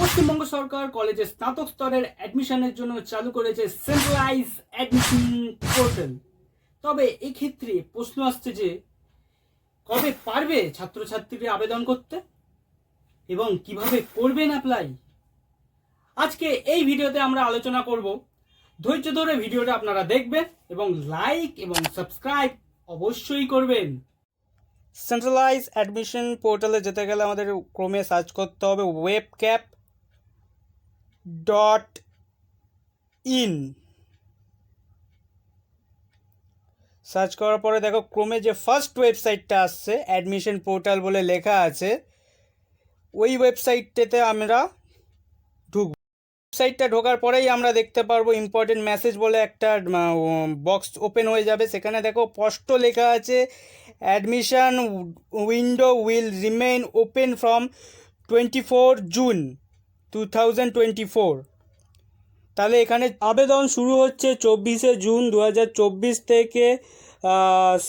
পশ্চিমবঙ্গ সরকার কলেজে স্নাতক স্তরের অ্যাডমিশনের জন্য চালু করেছে সেন্ট্রালাইজ অ্যাডমিশন পোর্টাল। তবে এক্ষেত্রে প্রশ্ন আসছে যে কবে পারবে ছাত্রছাত্রীরা আবেদন করতে এবং কিভাবে করবেন অ্যাপ্লাই। আজকে এই ভিডিওতে আমরা আলোচনা করব। ধৈর্য ধরে ভিডিওটা আপনারা দেখবেন এবং লাইক এবং সাবস্ক্রাইব অবশ্যই করবেন। সেন্ট্রালাইজ অ্যাডমিশন পোর্টালে যেতে গেলে আমাদের ক্রমে সার্চ করতে হবে webcap.in। সার্চ করার পরে দেখো ক্রমে যে ফার্স্ট ওয়েবসাইটটা আসছে অ্যাডমিশন পোর্টাল বলে লেখা আছে, ওই ওয়েবসাইটটাতে আমরা ঢুকব। ওয়েবসাইটটা ঢোকার পরেই আমরা দেখতে পারবো ইম্পর্টেন্ট মেসেজ বলে একটা বক্স ওপেন হয়ে যাবে। সেখানে দেখো স্পষ্ট লেখা আছে admission window will remain open from 24 June 2024। তাহলে এখানে আবেদন শুরু হচ্ছে 24শে জুন 2024 থেকে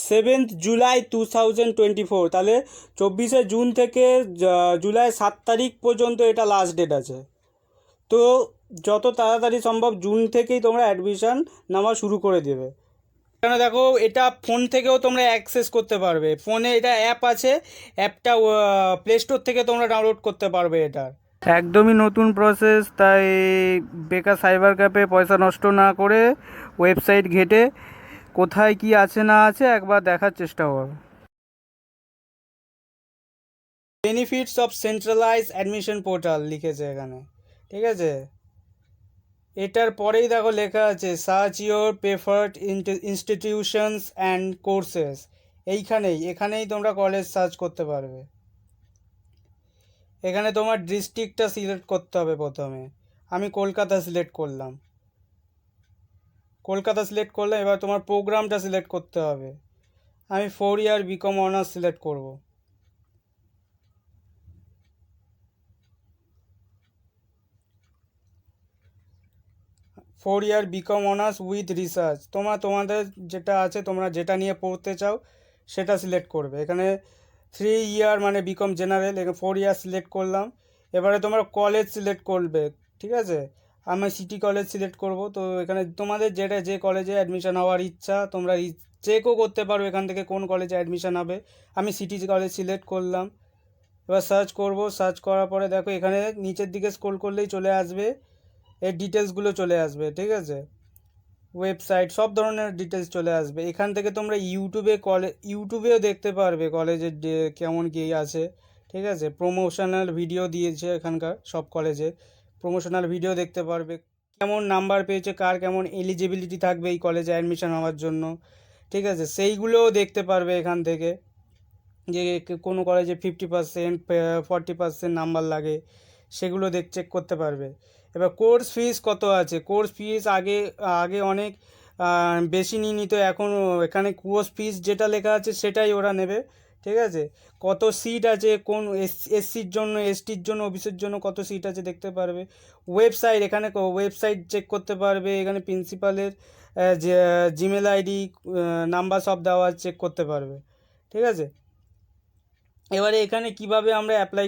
7th জুলাই 2024। তাহলে 24শে জুন থেকে জুলাই 7 তারিখ পর্যন্ত এটা লাস্ট ডেট আছে। তো যত তাড়াতাড়ি সম্ভব জুন থেকেই তোমরা অ্যাডমিশন নেওয়া শুরু করে দেবে। এখানে দেখো এটা ফোন থেকেও তোমরা অ্যাক্সেস করতে পারবে। ফোনে এটা অ্যাপ আছে, অ্যাপটা প্লে স্টোর থেকে তোমরা ডাউনলোড করতে পারবে। এটা একদমই নতুন প্রসেস, তাই বেকার সাইবার ক্যাফে পয়সা নষ্ট না করে ওয়েবসাইট ঘেটে কোথায় কি আছে না আছে একবার দেখার চেষ্টা করো। Benefits of centralise admission portal লিখেছে এখানে, ঠিক আছে। এটার পরেই দেখো লেখা আছে search your preferred institutions and courses. এখানেই তোমরা কলেজ সার্চ করতে পারবে। এখানে তোমার ডিস্ট্রিক্টটা সিলেক্ট করতে হবে প্রথমে। আমি কলকাতা সিলেক্ট করলাম। এবার তোমার প্রোগ্রামটা সিলেক্ট করতে হবে। আমি 4 ইয়ার বিকম অনার্স সিলেক্ট করব। Four year BCom honours with research. তোমাদের যেটা আছে, তোমরা যেটা নিয়ে পড়তে চাও সেটা সিলেক্ট করবে। এখানে 3 ইয়ার মানে বিকম জেনারেল, এখানে 4 ইয়ার সিলেক্ট করলাম। এবারে তোমরা কলেজ সিলেক্ট করবে, ঠিক আছে। আমি সিটি কলেজ সিলেক্ট করব। তো এখানে তোমাদের যে কলেজে অ্যাডমিশন হওয়ার ইচ্ছা তোমরা চেকও করতে পারো এখান থেকে কোন কলেজে অ্যাডমিশন হবে। আমি সিটি কলেজ সিলেক্ট করলাম। এবার সার্চ করব। সার্চ করার পরে দেখো এখানে নিচের দিকে স্ক্রল করলেই চলে আসবে, এর ডিটেলসগুলো চলে আসবে, ঠিক আছে। ওয়েবসাইট সব ধরনের ডিটেলস চলে আসবে। এখান থেকে তোমরা ইউটিউবেও দেখতে পারবে কলেজের কেমন কী আছে, ঠিক আছে। প্রমোশনাল ভিডিও দিয়েছে এখানকার সব কলেজে, প্রমোশনাল ভিডিও দেখতে পারবে। কেমন নাম্বার পেয়েছে, কার কেমন এলিজিবিলিটি থাকবে এই কলেজে অ্যাডমিশন হওয়ার জন্য, ঠিক আছে, সেইগুলোও দেখতে পারবে এখান থেকে। যে কোনো কলেজে 50%, 40% নাম্বার লাগে, সেগুলো চেক করতে পারবে। এবার কোর্স ফিস কত আছে। কোর্স ফিস আগে অনেক বেশি নিয়ে নিত, এখন এখানে কোর্স ফিস যেটা লেখা আছে সেটাই ওরা নেবে, ঠিক আছে। কত সিট আছে, কোন এসসির জন্য, এসটির জন্য, ওবিসির জন্য কত সিট আছে দেখতে পারবে। ওয়েবসাইট, এখানে ওয়েবসাইট চেক করতে পারবে। এখানে প্রিন্সিপালের যে জিমেল আইডি নাম্বার সব দেওয়া চেক করতে পারবে, ঠিক আছে। এবারে এখানে কিভাবে আমরা অ্যাপ্লাই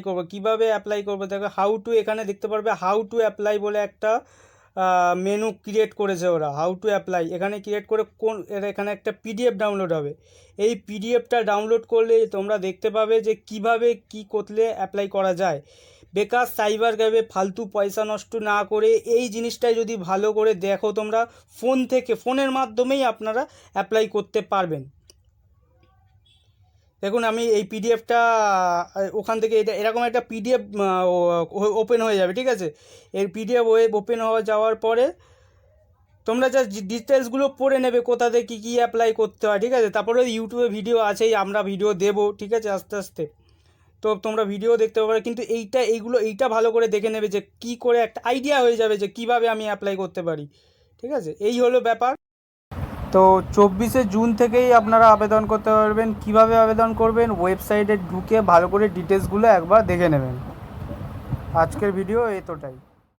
করব, দেখো হাউ টু, এখানে দেখতে পারবে হাউ টু অ্যাপ্লাই বলে একটা মেনু ক্রিয়েট করেছে ওরা। হাউ টু অ্যাপ্লাই এখানে ক্রিয়েট করে এখানে একটা পিডিএফ ডাউনলোড হবে। এই পিডিএফটা ডাউনলোড করলে তোমরা দেখতে পাবে যে কিভাবে কি করলে অ্যাপ্লাই করা যায়। বেকার সাইবার ক্যাফে ফালতু পয়সা নষ্ট না করে এই জিনিসটাই যদি ভালো করে দেখো তোমরা, ফোনের মাধ্যমেই আপনারা অ্যাপ্লাই করতে পারবেন। দেখুন আমি এই পিডিএফটা ওখান থেকে এরকম একটা পিডিএফ ওপেন হয়ে যাবে, ঠিক আছে। এর পিডিএফ ওপেন যাওয়ার পরে তোমরা যা ডিটেলসগুলো পড়ে নেবে, কোথা থেকে কী অ্যাপ্লাই করতে হয়, ঠিক আছে। তারপরে ইউটিউবে ভিডিও আছেই, আমরা ভিডিও দেবো, ঠিক আছে, আস্তে আস্তে। তো তোমরা ভিডিও দেখতে পারো, কিন্তু এইটা ভালো করে দেখে নেবে যে কি করে একটা আইডিয়া হয়ে যাবে যে কিভাবে আমি অ্যাপ্লাই করতে পারি, ঠিক আছে। এই হলো ব্যাপার। তো 24শে জুন থেকেই আপনারা আবেদন করতে পারবেন। কিভাবে আবেদন করবেন, ওয়েবসাইটে ঢুকে ভালো করে ডিটেলসগুলো একবার দেখে নেবেন। আজকের ভিডিও এতটাই।